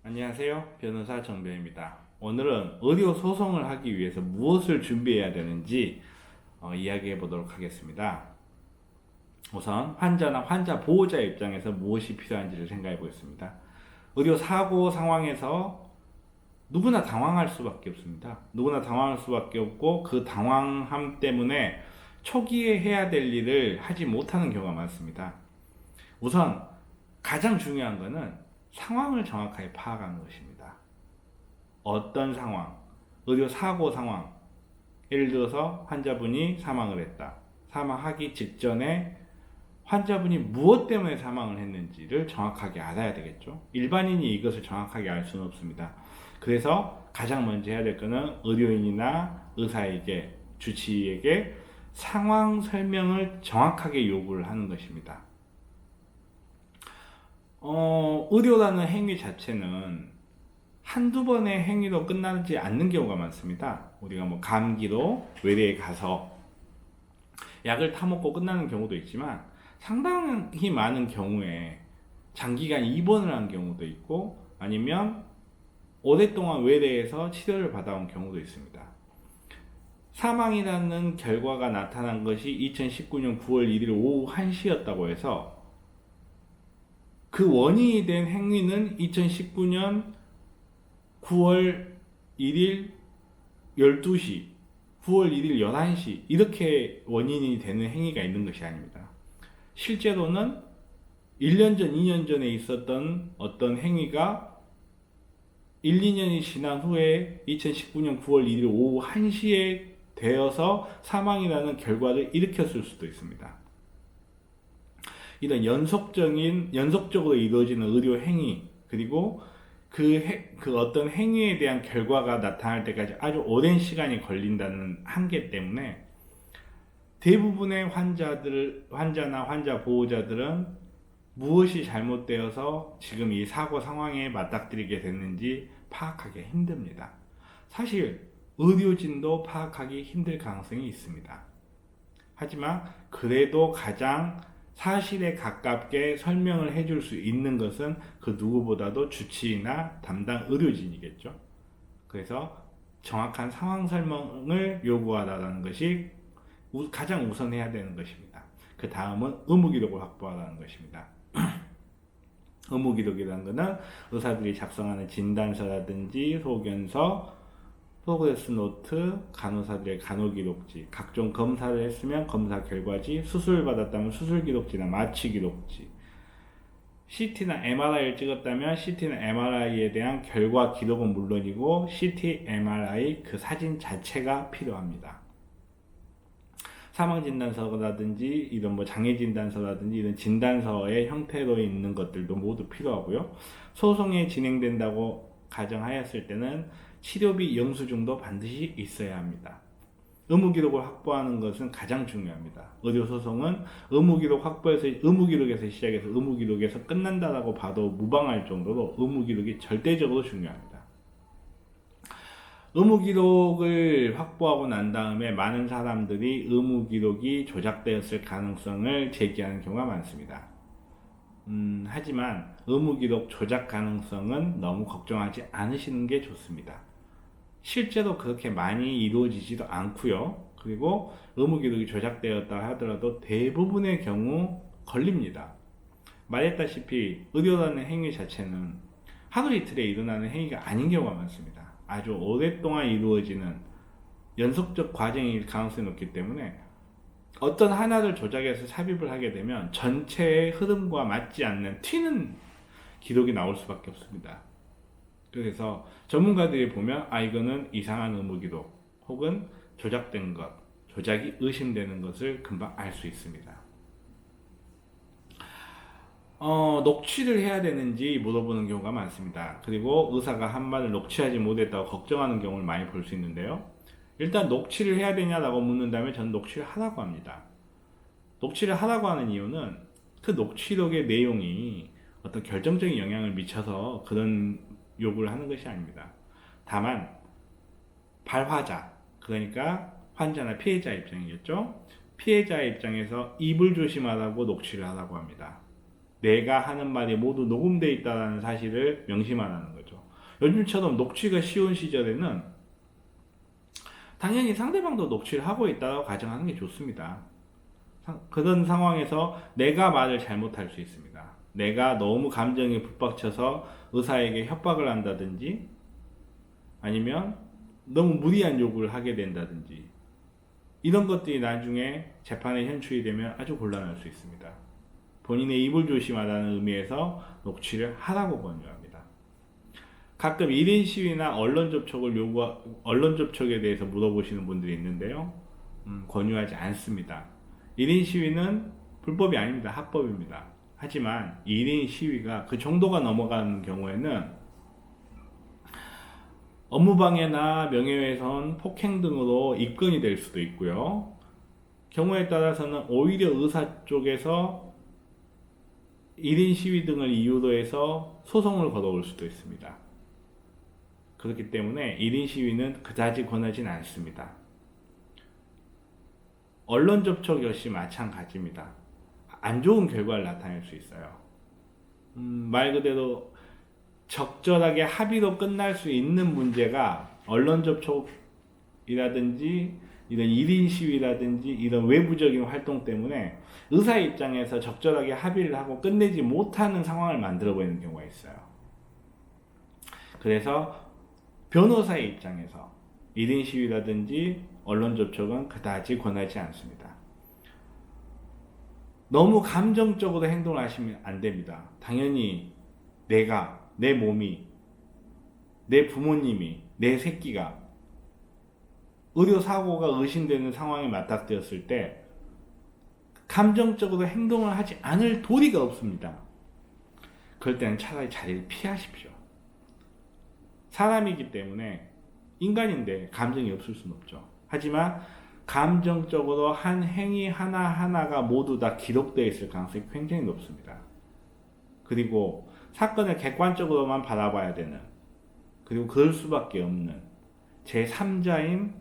안녕하세요. 변호사 정배입니다. 오늘은 의료 소송을 하기 위해서 무엇을 준비해야 되는지 이야기해 보도록 하겠습니다. 우선 환자나 환자 보호자 입장에서 무엇이 필요한지를 생각해 보겠습니다. 의료 사고 상황에서 누구나 당황할 수밖에 없습니다. 누구나 당황할 수밖에 없고 그 당황함 때문에 초기에 해야 될 일을 하지 못하는 경우가 많습니다. 우선 가장 중요한 것은 상황을 정확하게 파악하는 것입니다. 어떤 상황, 의료 사고 상황, 예를 들어서 환자분이 사망을 했다. 사망하기 직전에 환자분이 무엇 때문에 사망을 했는지를 정확하게 알아야 되겠죠. 일반인이 이것을 정확하게 알 수는 없습니다. 그래서 가장 먼저 해야 될 것은 의료인이나 의사에게, 주치의에게 상황 설명을 정확하게 요구를 하는 것입니다. 의료라는 행위 자체는 한두 번의 행위로 끝나지 않는 경우가 많습니다. 우리가 뭐 감기로 외래에 가서 약을 타먹고 끝나는 경우도 있지만 상당히 많은 경우에 장기간 입원을 한 경우도 있고 아니면 오랫동안 외래에서 치료를 받아온 경우도 있습니다. 사망이라는 결과가 나타난 것이 2019년 9월 1일 오후 1시였다고 해서 그 원인이 된 행위는 2019년 9월 1일 12시, 9월 1일 11시 이렇게 원인이 되는 행위가 있는 것이 아닙니다. 실제로는 1년 전, 2년 전에 있었던 어떤 행위가 1, 2년이 지난 후에 2019년 9월 1일 오후 1시에 되어서 사망이라는 결과를 일으켰을 수도 있습니다. 이런 연속적으로 이루어지는 의료 행위, 그리고 그 어떤 행위에 대한 결과가 나타날 때까지 아주 오랜 시간이 걸린다는 한계 때문에 대부분의 환자나 환자 보호자들은 무엇이 잘못되어서 지금 이 사고 상황에 맞닥뜨리게 됐는지 파악하기 힘듭니다. 사실 의료진도 파악하기 힘들 가능성이 있습니다. 하지만 그래도 가장 사실에 가깝게 설명을 해줄 수 있는 것은 그 누구보다도 주치의나 담당 의료진이겠죠. 그래서 정확한 상황 설명을 요구하라는 것이 가장 우선해야 되는 것입니다. 그 다음은 의무기록을 확보하라는 것입니다. 의무기록이라는 것은 의사들이 작성하는 진단서라든지 소견서, 프로그레스 노트, 간호사들의 간호기록지, 각종 검사를 했으면 검사 결과지, 수술을 받았다면 수술 기록지나 마취 기록지, CT나 MRI를 찍었다면 CT나 MRI에 대한 결과 기록은 물론이고 CT, MRI 그 사진 자체가 필요합니다. 사망진단서라든지 이런 뭐 장애진단서라든지 이런 진단서의 형태로 있는 것들도 모두 필요하고요. 소송이 진행된다고 가정하였을 때는 치료비 영수증도 반드시 있어야 합니다. 의무기록을 확보하는 것은 가장 중요합니다. 의료소송은 의무기록에서 시작해서 의무기록에서 끝난다라고 봐도 무방할 정도로 의무기록이 절대적으로 중요합니다. 의무기록을 확보하고 난 다음에 많은 사람들이 의무기록이 조작되었을 가능성을 제기하는 경우가 많습니다. 하지만 의무기록 조작 가능성은 너무 걱정하지 않으시는 게 좋습니다. 실제로 그렇게 많이 이루어지지도 않고요. 그리고 의무기록이 조작되었다 하더라도 대부분의 경우 걸립니다. 말했다시피 의료라는 행위 자체는 하루 이틀에 일어나는 행위가 아닌 경우가 많습니다. 아주 오랫동안 이루어지는 연속적 과정일 가능성이 높기 때문에 어떤 하나를 조작해서 삽입을 하게 되면 전체의 흐름과 맞지 않는 튀는 기록이 나올 수밖에 없습니다. 그래서 전문가들이 보면 이거는 이상한 의무기록 혹은 조작된 것, 조작이 의심되는 것을 금방 알 수 있습니다. 녹취를 해야 되는지 물어보는 경우가 많습니다. 그리고 의사가 한 말을 녹취하지 못했다고 걱정하는 경우를 많이 볼 수 있는데요. 일단 녹취를 해야 되냐라고 묻는다면 저는 녹취를 하라고 합니다. 녹취를 하라고 하는 이유는 그 녹취록의 내용이 어떤 결정적인 영향을 미쳐서 그런 요구를 하는 것이 아닙니다. 다만 발화자, 그러니까 환자나 피해자 입장이겠죠. 피해자 입장에서 입을 조심하라고 녹취를 하라고 합니다. 내가 하는 말이 모두 녹음되어 있다는 사실을 명시만 하는 거죠. 요즘처럼 녹취가 쉬운 시절에는 당연히 상대방도 녹취를 하고 있다고 가정하는 게 좋습니다. 그런 상황에서 내가 말을 잘못할 수 있습니다. 내가 너무 감정에 북받쳐서 의사에게 협박을 한다든지 아니면 너무 무리한 요구를 하게 된다든지 이런 것들이 나중에 재판에 현출이 되면 아주 곤란할 수 있습니다. 본인의 입을 조심하라는 의미에서 녹취를 하라고 권유합니다. 가끔 1인 시위나 언론 접촉에 대해서 물어보시는 분들이 있는데요. 권유하지 않습니다. 1인 시위는 불법이 아닙니다. 합법입니다. 하지만 1인 시위가 그 정도가 넘어가는 경우에는 업무방해나 명예훼손, 폭행 등으로 입건이 될 수도 있고요. 경우에 따라서는 오히려 의사 쪽에서 1인 시위 등을 이유로 해서 소송을 걸어올 수도 있습니다. 그렇기 때문에 1인 시위는 그다지 권하진 않습니다. 언론 접촉 역시 마찬가지입니다. 안 좋은 결과를 나타낼 수 있어요. 말 그대로 적절하게 합의로 끝날 수 있는 문제가 언론 접촉이라든지 이런 1인 시위라든지 이런 외부적인 활동 때문에 의사 입장에서 적절하게 합의를 하고 끝내지 못하는 상황을 만들어 버리는 경우가 있어요. 그래서 변호사의 입장에서 1인 시위라든지 언론 접촉은 그다지 권하지 않습니다. 너무 감정적으로 행동을 하시면 안 됩니다. 당연히 내가, 내 몸이, 내 부모님이, 내 새끼가 의료사고가 의심되는 상황에 맞닥뜨렸을 때 감정적으로 행동을 하지 않을 도리가 없습니다. 그럴 때는 차라리 자리를 피하십시오. 사람이기 때문에 인간인데 감정이 없을 수는 없죠. 하지만 감정적으로 한 행위 하나하나가 모두 다 기록되어 있을 가능성이 굉장히 높습니다. 그리고 사건을 객관적으로만 바라봐야 되는, 그리고 그럴 수밖에 없는 제3자인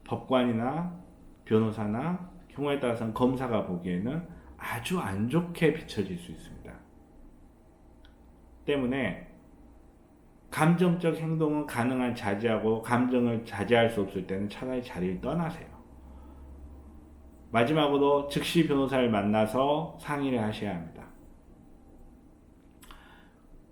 법관이나 변호사나 경우에 따라서는 검사가 보기에는 아주 안 좋게 비춰질 수 있습니다. 때문에 감정적 행동은 가능한 자제하고 감정을 자제할 수 없을 때는 차라리 자리를 떠나세요. 마지막으로 즉시 변호사를 만나서 상의를 하셔야 합니다.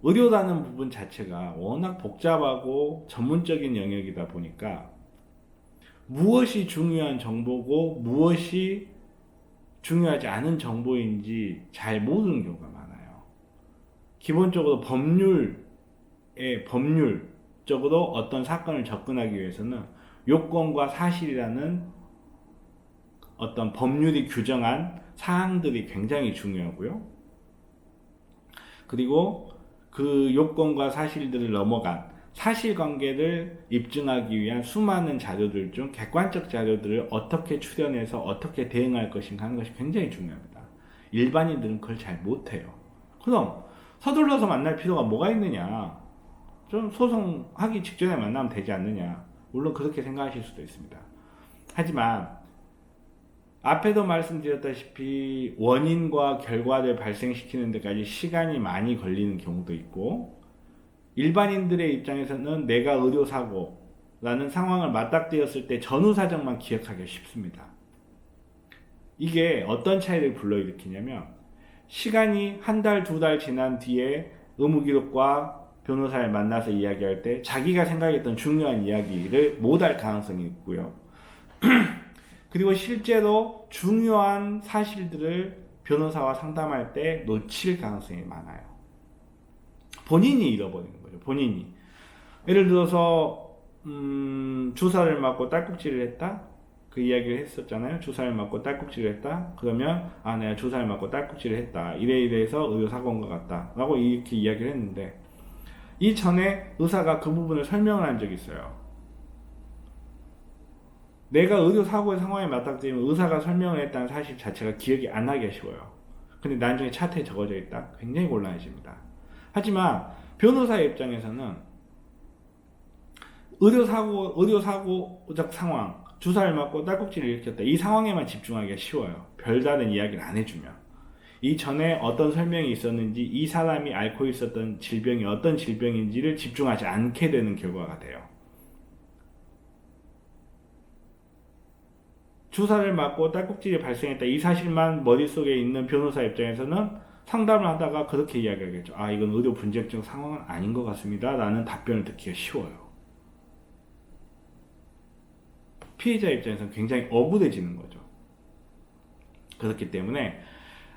의료라는 부분 자체가 워낙 복잡하고 전문적인 영역이다 보니까 무엇이 중요한 정보고 무엇이 중요하지 않은 정보인지 잘 모르는 경우가 많아요. 기본적으로 법률적으로 어떤 사건을 접근하기 위해서는 요건과 사실이라는 어떤 법률이 규정한 사항들이 굉장히 중요하고요. 그리고 그 요건과 사실들을 넘어간 사실관계를 입증하기 위한 수많은 자료들 중 객관적 자료들을 어떻게 추려내서 어떻게 대응할 것인가 하는 것이 굉장히 중요합니다. 일반인들은 그걸 잘 못해요. 그럼 서둘러서 만날 필요가 뭐가 있느냐? 좀 소송하기 직전에 만나면 되지 않느냐? 물론 그렇게 생각하실 수도 있습니다. 하지만 앞에도 말씀드렸다시피 원인과 결과를 발생시키는 데까지 시간이 많이 걸리는 경우도 있고, 일반인들의 입장에서는 내가 의료사고라는 상황을 맞닥뜨렸을 때 전후 사정만 기억하기가 쉽습니다. 이게 어떤 차이를 불러일으키냐면, 시간이 한 달, 두 달 지난 뒤에 의무기록과 변호사를 만나서 이야기할 때 자기가 생각했던 중요한 이야기를 못할 가능성이 있고요. 그리고 실제로 중요한 사실들을 변호사와 상담할 때 놓칠 가능성이 많아요. 본인이 잃어버리는 거죠. 본인이. 예를 들어서 주사를 맞고 딸꾹질을 했다? 그 이야기를 했었잖아요. 주사를 맞고 딸꾹질을 했다? 그러면 내가 주사를 맞고 딸꾹질을 했다. 이래서 의료사고인 것 같다. 라고 이렇게 이야기를 했는데, 이전에 의사가 그 부분을 설명을 한 적이 있어요. 내가 의료사고의 상황에 맞닥뜨리면 의사가 설명을 했다는 사실 자체가 기억이 안 나기가 쉬워요. 근데 나중에 차트에 적어져 있다? 굉장히 곤란해집니다. 하지만 변호사의 입장에서는 의료사고적 상황, 주사를 맞고 딸꾹질을 일으켰다, 이 상황에만 집중하기가 쉬워요. 별다른 이야기를 안 해주면. 이전에 어떤 설명이 있었는지, 이 사람이 앓고 있었던 질병이 어떤 질병인지를 집중하지 않게 되는 결과가 돼요. 주사를 맞고 딸꾹질이 발생했다, 이 사실만 머릿속에 있는 변호사 입장에서는 상담을 하다가 그렇게 이야기하겠죠. 아, 이건 의료 분쟁적 상황은 아닌 것 같습니다 라는 답변을 듣기가 쉬워요. 피해자 입장에서는 굉장히 억울해지는 거죠. 그렇기 때문에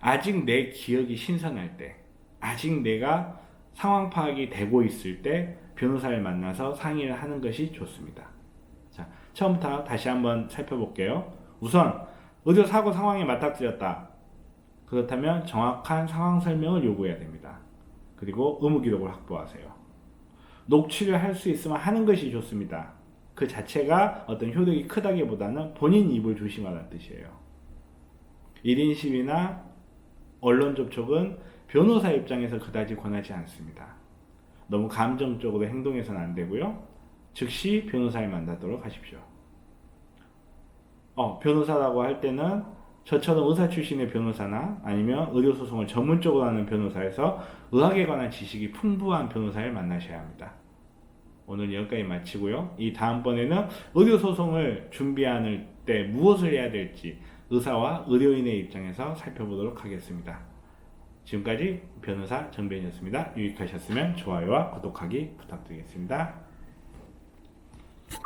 아직 내 기억이 신선할 때, 아직 내가 상황 파악이 되고 있을 때 변호사를 만나서 상의를 하는 것이 좋습니다. 자, 처음부터 다시 한번 살펴볼게요. 우선 의료사고 상황에 맞닥뜨렸다. 그렇다면 정확한 상황 설명을 요구해야 됩니다. 그리고 의무기록을 확보하세요. 녹취를 할 수 있으면 하는 것이 좋습니다. 그 자체가 어떤 효력이 크다기보다는 본인 입을 조심하라는 뜻이에요. 1인 시위나 언론 접촉은 변호사 입장에서 그다지 권하지 않습니다. 너무 감정적으로 행동해서는 안 되고요. 즉시 변호사를 만나도록 하십시오. 변호사라고 할 때는 저처럼 의사 출신의 변호사나 아니면 의료소송을 전문적으로 하는 변호사에서 의학에 관한 지식이 풍부한 변호사를 만나셔야 합니다. 오늘 여기까지 마치고요. 이 다음번에는 의료소송을 준비하는 때 무엇을 해야 될지 의사와 의료인의 입장에서 살펴보도록 하겠습니다. 지금까지 변호사 정변이었습니다. 유익하셨으면 좋아요와 구독하기 부탁드리겠습니다.